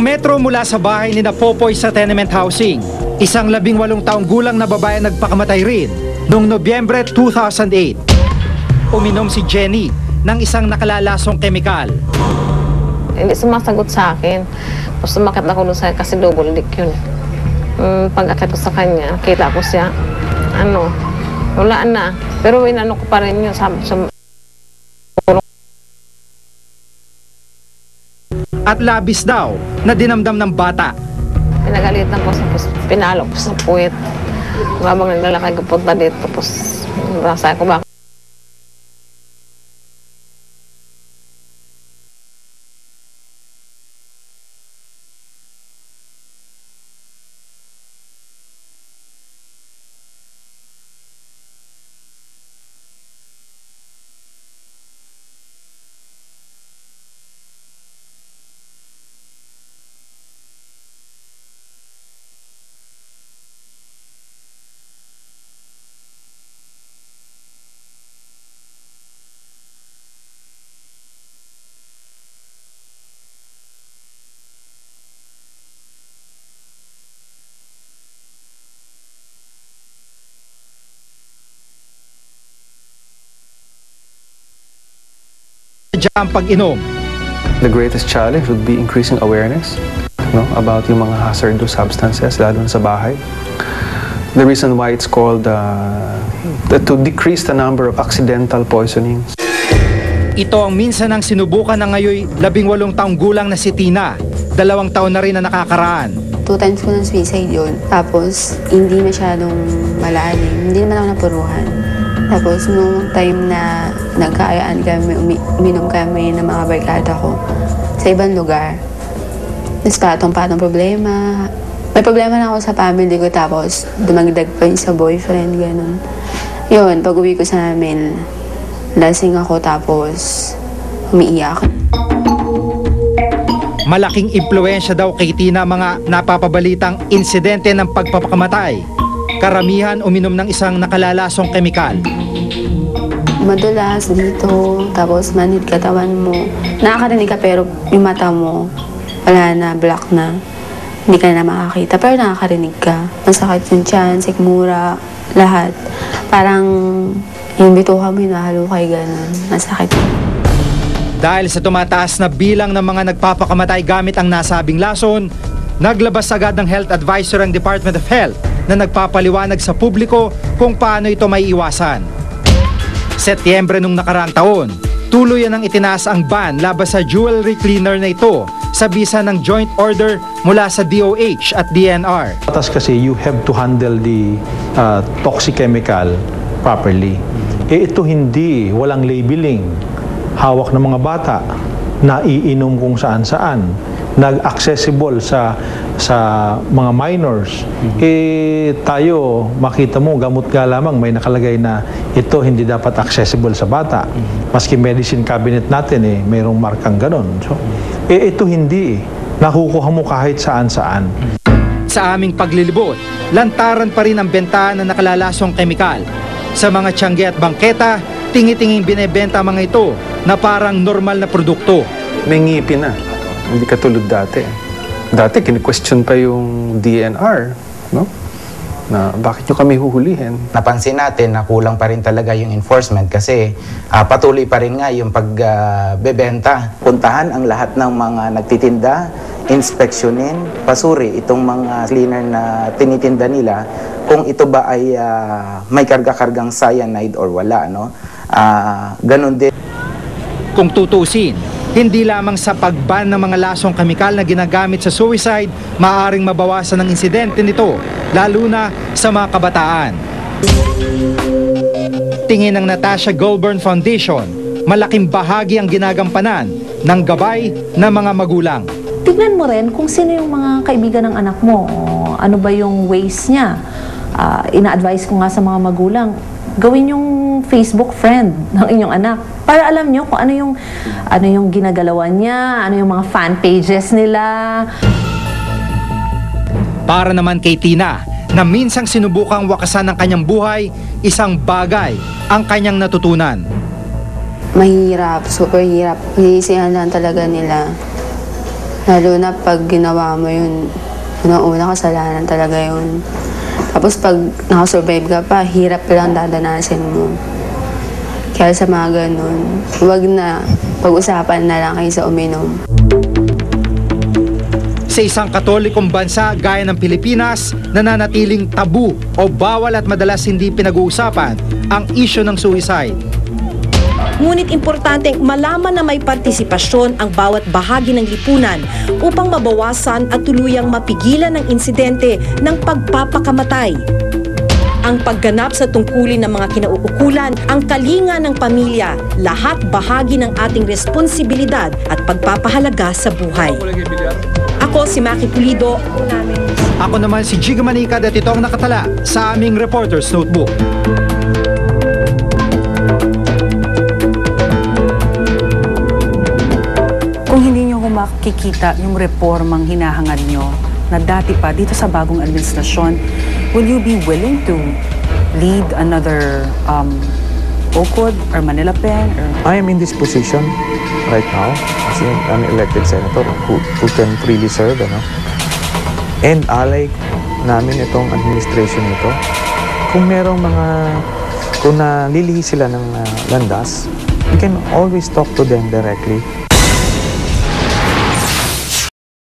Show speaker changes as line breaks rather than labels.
Kilometro mula sa bahay ni Popoy sa tenement housing, isang 18 taong gulang na babae nagpakamatay rin noong Nobyembre 2008. Uminom si Jenny ng isang nakalalasong kemikal.
Hindi sumasagot sa akin. Tapos sumakit ako doon sa kasi double dick yun. Pag-akit ko sa kanya, kita ko siya, wala na. Pero inano ko pa rin yun.
At labis daw na dinamdam ng bata.
Pinagalitan ko, pinalo ko sa puwet. Habang naglalakay ko punta dito, tapos nasa ko ba?
Ang pag-inom.
The greatest challenge would be increasing awareness about yung mga hazardous substances, lalo na sa bahay. The reason why it's called to decrease the number of accidental poisonings.
Ito ang minsan ang sinubukan ng ngayon 18 taong gulang na si Tina. 2 taon na rin na nakakaraan.
2 times ko ng suicide yun. Tapos, hindi masyadong malalim. Hindi naman ako napuruhan. Tapos, nung time na nagkaayaan kami, uminom kami ng mga barkada ko sa ibang lugar. Tapos, patong-patong problema. May problema na ako sa family ko, tapos dumagdag pa yun sa boyfriend, gano'n. Yun, pag-uwi ko sa amin, lasing ako, tapos umiiyak.
Malaking impluwensya daw kay Tina mga napapabalitang insidente ng pagpapakamatay. Karamihan uminom ng isang nakalalasong kemikal.
Madulas dito, tapos manhid katawan mo. Nakakarinig ka pero yung mata mo, wala na, black na. Hindi ka na makakita, pero nakakarinig ka. Masakit yung tiyan, sikmura, lahat. Parang yung bituka mo hinahalukay, gano'n. Masakit.
Dahil sa tumataas na bilang ng mga nagpapakamatay gamit ang nasabing lason, naglabas agad ng health advisor ang Department of Health na nagpapaliwanag sa publiko kung paano ito may iwasan. Setyembre nung nakaraang taon, tuluyan ang itinaas ang ban labas sa jewelry cleaner na ito sa bisa ng joint order mula sa DOH at DNR.
Batas kasi you have to handle the toxic chemical properly. Ito hindi, walang labeling. Hawak ng mga bata, naiinom kung saan-saan, nag-accessible sa mga minors. Tayo, makita mo, gamot nga lamang, may nakalagay na ito hindi dapat accessible sa bata. Maski medicine cabinet natin, mayroong markang ganon. So, ito hindi, nakukuha mo kahit saan-saan.
Sa aming paglilibot, lantaran pa rin ang benta ng nakalalasong kemikal. Sa mga tiyangge at bangketa, tingi-tinging binebenta mga ito na parang normal na produkto.
May ngipin na. Hindi katulad dati. Dati, kini-question pa yung DNR, no? Na bakit nyo kami huhulihin?
Napansin natin na kulang pa rin talaga yung enforcement kasi patuloy pa rin nga yung pagbebenta. Puntahan ang lahat ng mga nagtitinda, inspeksyonin, pasuri itong mga cleaner na tinitinda nila kung ito ba ay may karga-kargang cyanide or wala, no? Ganon din.
Kung tutusin, hindi lamang sa pagban ng mga lasong kemikal na ginagamit sa suicide, maaaring mabawasan ang insidente nito, lalo na sa mga kabataan. Tingin ng Natasha Goulburn Foundation, malaking bahagi ang ginagampanan ng gabay ng mga magulang.
Tignan mo rin kung sino yung mga kaibigan ng anak mo, ano ba yung ways niya. Ina-advise ko nga sa mga magulang, gawin yung Facebook friend ng inyong anak para alam nyo kung ano yung ginagalawan niya, ano yung mga fan pages nila.
Para naman kay Tina, na minsang sinubukang wakasan ng kanyang buhay, isang bagay ang kanyang natutunan.
Mahirap, super hirap. Hinisihan lang talaga nila. Lalo na pag ginawa mo yun, unang-una kasalanan talaga yun. Tapos pag nakasurvive ka pa, hirap lang dadanasin mo. Kaya sa mga ganun, huwag na, pag-usapan na lang kayo sa uminom.
Sa isang katolikong bansa gaya ng Pilipinas, nananatiling tabu o bawal at madalas hindi pinag-uusapan ang isyu ng suicide.
Ngunit importanteng malaman na may partisipasyon ang bawat bahagi ng lipunan upang mabawasan at tuluyang mapigilan ang insidente ng pagpapakamatay. Ang pagganap sa tungkulin ng mga kinauukulan, ang kalinga ng pamilya, lahat bahagi ng ating responsibilidad at pagpapahalaga sa buhay. Ako si Maki Pulido.
Ako naman si Jiga Manikad at ito ang nakatala sa aming Reporter's Notebook.
Kung hindi nyo makikita yung reformang hinahangad nyo na dati pa dito sa bagong administrasyon, will you be willing to lead another OCOD or Manila Pen?
I am in this position right now as an elected senator who can freely serve, and alay namin itong administration nito. Kung merong kung nalilihi sila ng landas, we can always talk to them directly.